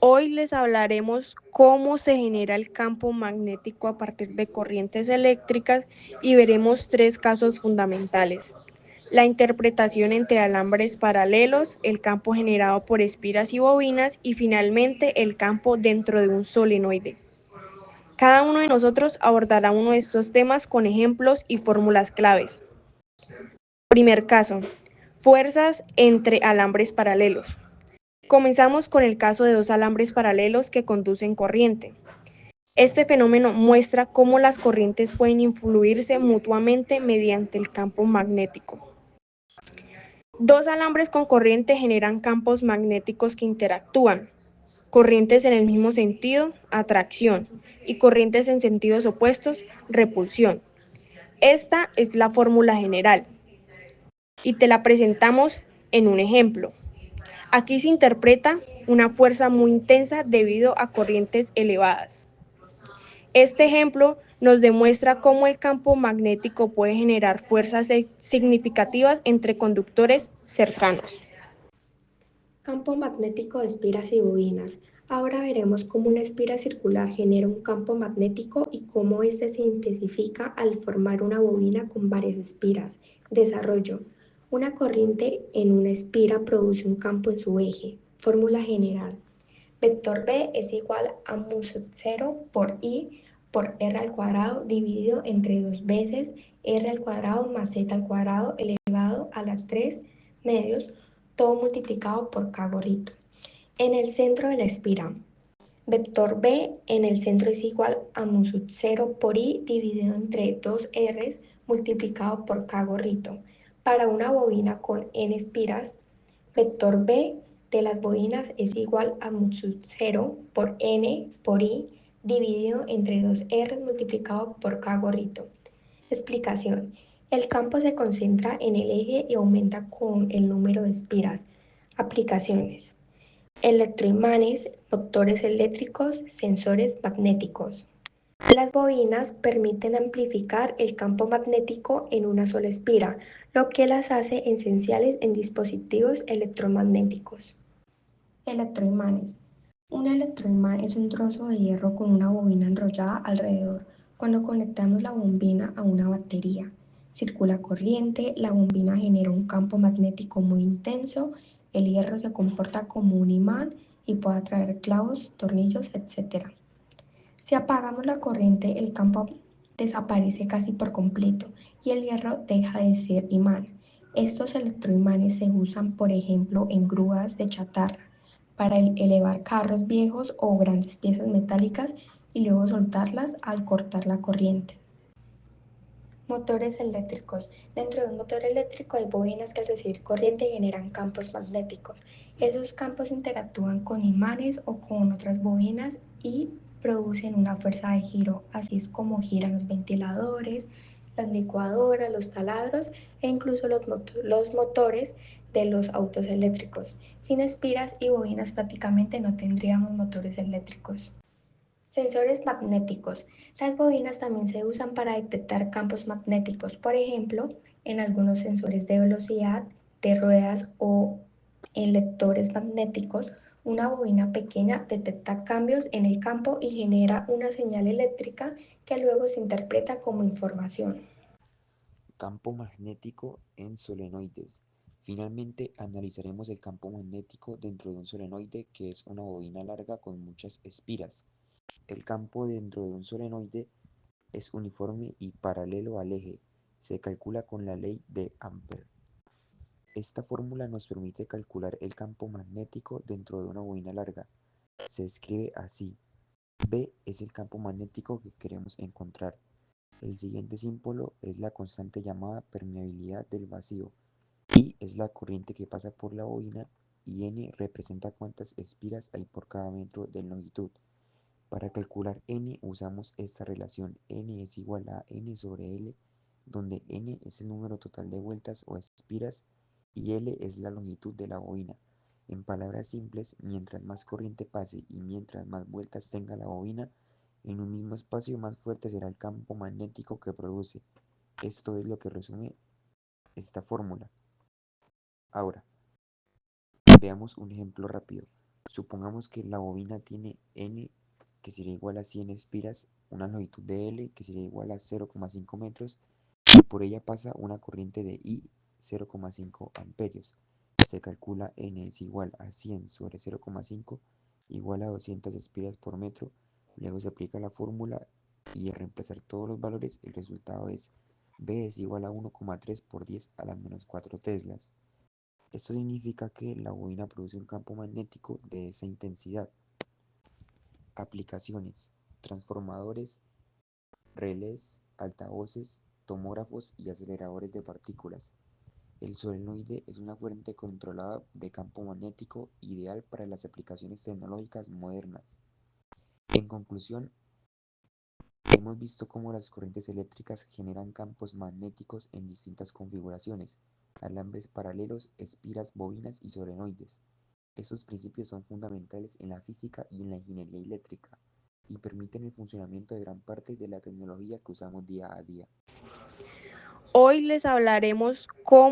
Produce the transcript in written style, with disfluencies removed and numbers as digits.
Hoy les hablaremos cómo se genera el campo magnético a partir de corrientes eléctricas y veremos tres casos fundamentales: la interpretación entre alambres paralelos, el campo generado por espiras y bobinas y finalmente el campo dentro de un solenoide. Cada uno de nosotros abordará uno de estos temas con ejemplos y fórmulas claves. Primer caso: fuerzas entre alambres paralelos. Comenzamos con el caso de dos alambres paralelos que conducen corriente. Este fenómeno muestra cómo las corrientes pueden influirse mutuamente mediante el campo magnético. Dos alambres con corriente generan campos magnéticos que interactúan. Corrientes en el mismo sentido, atracción, y corrientes en sentidos opuestos, repulsión. Esta es la fórmula general y te la presentamos en un ejemplo. Aquí se interpreta una fuerza muy intensa debido a corrientes elevadas. Este ejemplo nos demuestra cómo el campo magnético puede generar fuerzas significativas entre conductores cercanos. Campo magnético de espiras y bobinas. Ahora veremos cómo una espira circular genera un campo magnético y cómo éste se intensifica al formar una bobina con varias espiras. Desarrollo. Una corriente en una espira produce un campo en su eje. Fórmula general. Vector B es igual a mu sub 0 por I por R al cuadrado dividido entre dos veces R al cuadrado más Z al cuadrado elevado a la 3 medios, todo multiplicado por K gorrito. En el centro de la espira, vector B en el centro es igual a mu sub 0 por I dividido entre 2 R's multiplicado por K gorrito. Para una bobina con N espiras, vector B de las bobinas es igual a mu sub 0 por N por I dividido entre 2 R multiplicado por K gorrito. Explicación. El campo se concentra en el eje y aumenta con el número de espiras. Aplicaciones: electroimanes, motores eléctricos, sensores magnéticos. Las bobinas permiten amplificar el campo magnético en una sola espira, lo que las hace esenciales en dispositivos electromagnéticos. Electroimanes. Un electroimán es un trozo de hierro con una bobina enrollada alrededor. Cuando conectamos la bobina a una batería, circula corriente, la bobina genera un campo magnético muy intenso, el hierro se comporta como un imán y puede atraer clavos, tornillos, etc. Si apagamos la corriente, el campo desaparece casi por completo y el hierro deja de ser imán. Estos electroimanes se usan, por ejemplo, en grúas de chatarra para elevar carros viejos o grandes piezas metálicas y luego soltarlas al cortar la corriente. Motores eléctricos. Dentro de un motor eléctrico hay bobinas que al recibir corriente generan campos magnéticos. Esos campos interactúan con imanes o con otras bobinas y producen una fuerza de giro. Así es como giran los ventiladores, las licuadoras, los taladros e incluso los motores de los autos eléctricos. Sin espiras y bobinas prácticamente no tendríamos motores eléctricos. Sensores magnéticos. Las bobinas también se usan para detectar campos magnéticos, por ejemplo, en algunos sensores de velocidad, de ruedas o en lectores magnéticos. Una bobina pequeña detecta cambios en el campo y genera una señal eléctrica que luego se interpreta como información. Campo magnético en solenoides. Finalmente, analizaremos el campo magnético dentro de un solenoide, que es una bobina larga con muchas espiras. El campo dentro de un solenoide es uniforme y paralelo al eje. Se calcula con la ley de Ampere. Esta fórmula nos permite calcular el campo magnético dentro de una bobina larga. Se escribe así: B es el campo magnético que queremos encontrar. El siguiente símbolo es la constante llamada permeabilidad del vacío. I es la corriente que pasa por la bobina y N representa cuántas espiras hay por cada metro de longitud. Para calcular N usamos esta relación: N es igual a N sobre L, donde N es el número total de vueltas o espiras y L es la longitud de la bobina. En palabras simples, mientras más corriente pase y mientras más vueltas tenga la bobina, en un mismo espacio más fuerte será el campo magnético que produce. Esto es lo que resume esta fórmula. Ahora, veamos un ejemplo rápido. Supongamos que la bobina tiene N, que sería igual a 100 espiras, una longitud de L, que sería igual a 0,5 metros, y por ella pasa una corriente de I, 0,5 amperios. Se calcula N es igual a 100 sobre 0,5, igual a 200 espiras por metro. Luego se aplica la fórmula y al reemplazar todos los valores, el resultado es B es igual a 1,3 por 10 a la menos 4 teslas. Esto significa que la bobina produce un campo magnético de esa intensidad. Aplicaciones: transformadores, relés, altavoces, tomógrafos y aceleradores de partículas. El solenoide es una fuente controlada de campo magnético ideal para las aplicaciones tecnológicas modernas. En conclusión, hemos visto cómo las corrientes eléctricas generan campos magnéticos en distintas configuraciones: alambres paralelos, espiras, bobinas y solenoides. Estos principios son fundamentales en la física y en la ingeniería eléctrica, y permiten el funcionamiento de gran parte de la tecnología que usamos día a día. Hoy les hablaremos cómo